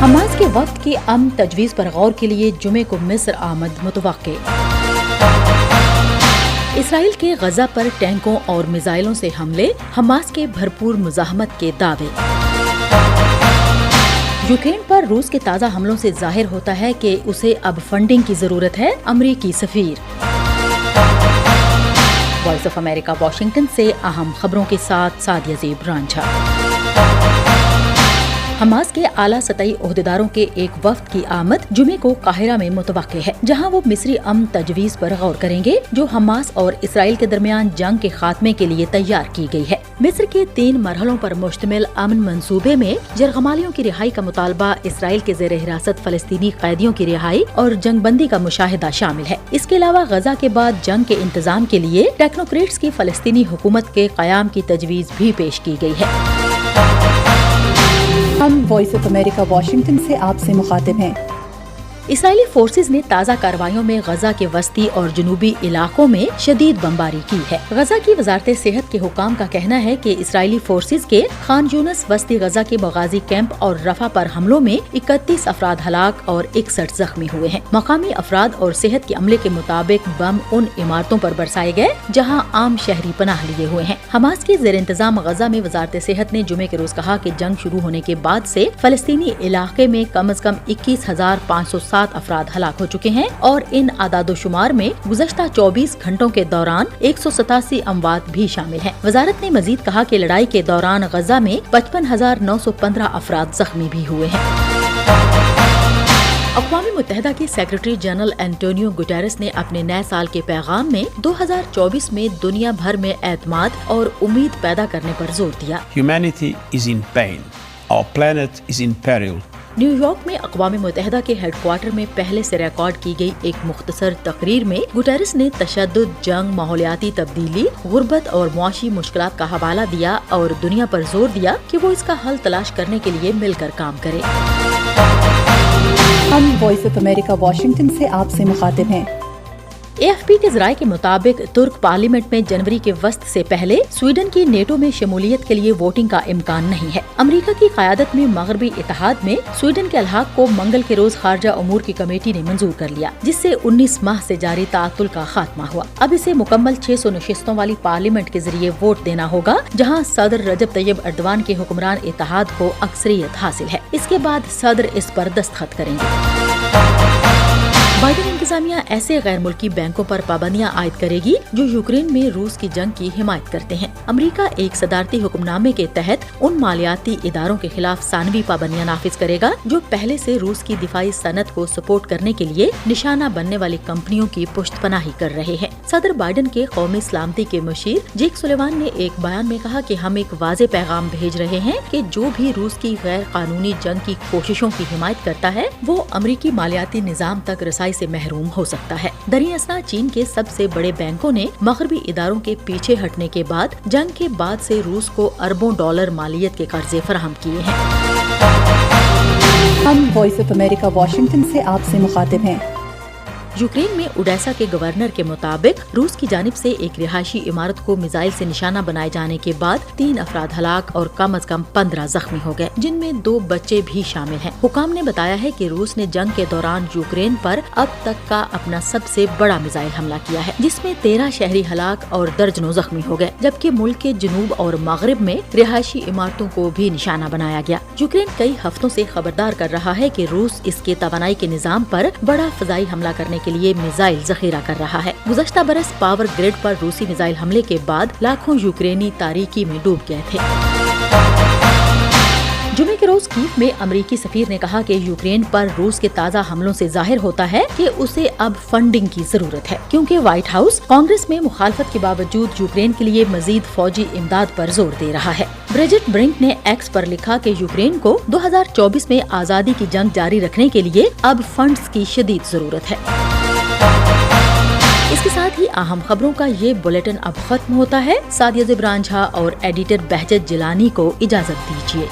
Hamas کے وفد کی امن تجویز پر غور کے لیے جمعے کو مصر آمد متوقع۔ اسرائیل کے غزہ پر ٹینکوں اور میزائلوں سے حملے، حماس کے بھرپور مزاحمت کے دعوے۔ یوکرین پر روس کے تازہ حملوں سے ظاہر ہوتا ہے کہ اسے اب فنڈنگ کی ضرورت ہے، امریکی سفیر۔ وائس آف امریکہ واشنگٹن سے اہم خبروں کے ساتھ سعدیہ زیب رانجھا۔ حماس کے اعلیٰ سطحی عہدیداروں کے ایک وفد کی آمد جمعے کو قاہرہ میں متوقع ہے، جہاں وہ مصری امن تجویز پر غور کریں گے جو حماس اور اسرائیل کے درمیان جنگ کے خاتمے کے لیے تیار کی گئی ہے۔ مصر کے 3 مرحلوں پر مشتمل امن منصوبے میں یرغمالیوں کی رہائی کا مطالبہ، اسرائیل کے زیر حراست فلسطینی قیدیوں کی رہائی اور جنگ بندی کا مشاہدہ شامل ہے۔ اس کے علاوہ غزہ کے بعد جنگ کے انتظام کے لیے ٹیکنوکریٹس کی فلسطینی حکومت کے قیام کی تجویز بھی پیش کی گئی ہے۔ ہم وائس آف امریکہ واشنگٹن سے آپ سے مخاطب ہیں۔ اسرائیلی فورسز نے تازہ کارروائیوں میں غزہ کے وسطی اور جنوبی علاقوں میں شدید بمباری کی ہے۔ غزہ کی وزارت صحت کے حکام کا کہنا ہے کہ اسرائیلی فورسز کے خان یونس وسطی غزہ کے مغازی کیمپ اور رفح پر حملوں میں 31 افراد ہلاک اور 61 زخمی ہوئے ہیں۔ مقامی افراد اور صحت کے عملے کے مطابق بم ان عمارتوں پر برسائے گئے جہاں عام شہری پناہ لیے ہوئے ہیں۔ حماس کے زیر انتظام غزہ میں وزارت صحت نے جمعے کے روز کہا کہ جنگ شروع ہونے کے بعد سے فلسطینی علاقے میں کم از کم 21,507 افراد ہلاک ہو چکے ہیں اور ان اعداد و شمار میں گزشتہ 24 گھنٹوں کے دوران 187 اموات بھی شامل ہیں۔ وزارت نے مزید کہا کہ لڑائی کے دوران غزہ میں 55,915 افراد زخمی بھی ہوئے ہیں۔ اقوام متحدہ کے سیکرٹری جنرل اینٹونیو گٹیرس نے اپنے نئے سال کے پیغام میں 2024 میں دنیا بھر میں اعتماد اور امید پیدا کرنے پر زور دیا۔ Humanity is in pain. Our planet is in peril. New York میں اقوام متحدہ کے ہیڈ کوارٹر میں پہلے سے ریکارڈ کی گئی ایک مختصر تقریر میں گٹیرس نے تشدد، جنگ، ماحولیاتی تبدیلی، غربت اور معاشی مشکلات کا حوالہ دیا اور دنیا پر زور دیا کہ وہ اس کا حل تلاش کرنے کے لیے مل کر کام کرے۔ ہم وائس آف امریکہ واشنگٹن سے آپ سے مخاطب ہیں۔ اے ایف پی کے ذرائع کے مطابق ترک پارلیمنٹ میں جنوری کے وسط سے پہلے سویڈن کی نیٹو میں شمولیت کے لیے ووٹنگ کا امکان نہیں ہے۔ امریکہ کی قیادت میں مغربی اتحاد میں سویڈن کے الحاق کو منگل کے روز خارجہ امور کی کمیٹی نے منظور کر لیا، جس سے 19 ماہ سے جاری تعطل کا خاتمہ ہوا۔ اب اسے مکمل 600 نشستوں والی پارلیمنٹ کے ذریعے ووٹ دینا ہوگا، جہاں صدر رجب طیب ایردوان کے حکمران اتحاد کو اکثریت حاصل ہے۔ اس کے بعد صدر اس پر دستخط کریں گے۔ بائیڈن انتظامیہ ایسے غیر ملکی بینکوں پر پابندیاں عائد کرے گی جو یوکرین میں روس کی جنگ کی حمایت کرتے ہیں۔ امریکہ ایک صدارتی حکم نامے کے تحت ان مالیاتی اداروں کے خلاف ثانوی پابندیاں نافذ کرے گا جو پہلے سے روس کی دفاعی صنعت کو سپورٹ کرنے کے لیے نشانہ بننے والی کمپنیوں کی پشت پناہی کر رہے ہیں۔ صدر بائیڈن کے قومی سلامتی کے مشیر جیک سولیوان نے ایک بیان میں کہا کہ ہم ایک واضح پیغام بھیج رہے ہیں کہ جو بھی روس کی غیر قانونی جنگ کی کوششوں کی حمایت کرتا ہے وہ امریکی مالیاتی نظام تک رسائی سے محروم ہو سکتا ہے۔ دریں اثنا چین کے سب سے بڑے بینکوں نے مغربی اداروں کے پیچھے ہٹنے کے بعد جنگ کے بعد سے روس کو اربوں ڈالر مالیت کے قرضے فراہم کیے ہیں۔ ہم وائس آف امریکہ واشنگٹن سے آپ سے مخاطب ہیں۔ یوکرین میں اوڈیسا کے گورنر کے مطابق روس کی جانب سے ایک رہائشی عمارت کو میزائل سے نشانہ بنائے جانے کے بعد 3 افراد ہلاک اور کم از کم 15 زخمی ہو گئے، جن میں 2 بچے بھی شامل ہیں۔ حکام نے بتایا ہے کہ روس نے جنگ کے دوران یوکرین پر اب تک کا اپنا سب سے بڑا میزائل حملہ کیا ہے، جس میں 13 شہری ہلاک اور درجنوں زخمی ہو گئے، جبکہ ملک کے جنوب اور مغرب میں رہائشی عمارتوں کو بھی نشانہ بنایا گیا۔ یوکرین کئی ہفتوں سے خبردار کر رہا ہے کہ روس اس کے توانائی کے نظام پر بڑا فضائی حملہ کرنے کے لیے میزائل ذخیرہ کر رہا ہے۔ گزشتہ برس پاور گریڈ پر روسی میزائل حملے کے بعد لاکھوں یوکرینی تاریکی میں ڈوب گئے تھے۔ جمعے کے روز کیف میں امریکی سفیر نے کہا کہ یوکرین پر روس کے تازہ حملوں سے ظاہر ہوتا ہے کہ اسے اب فنڈنگ کی ضرورت ہے، کیونکہ وائٹ ہاؤس کانگریس میں مخالفت کے باوجود یوکرین کے لیے مزید فوجی امداد پر زور دے رہا ہے۔ برجٹ برنک نے ایکس پر لکھا کہ یوکرین کو 2024 میں آزادی کی جنگ جاری رکھنے کے لیے اب فنڈز کی شدید ضرورت ہے۔ اس کے ساتھ ہی اہم خبروں کا یہ بلیٹن اب ختم ہوتا ہے۔ سعدیہ زیب رانجھا اور ایڈیٹر بہجت جیلانی کو اجازت دیجیے۔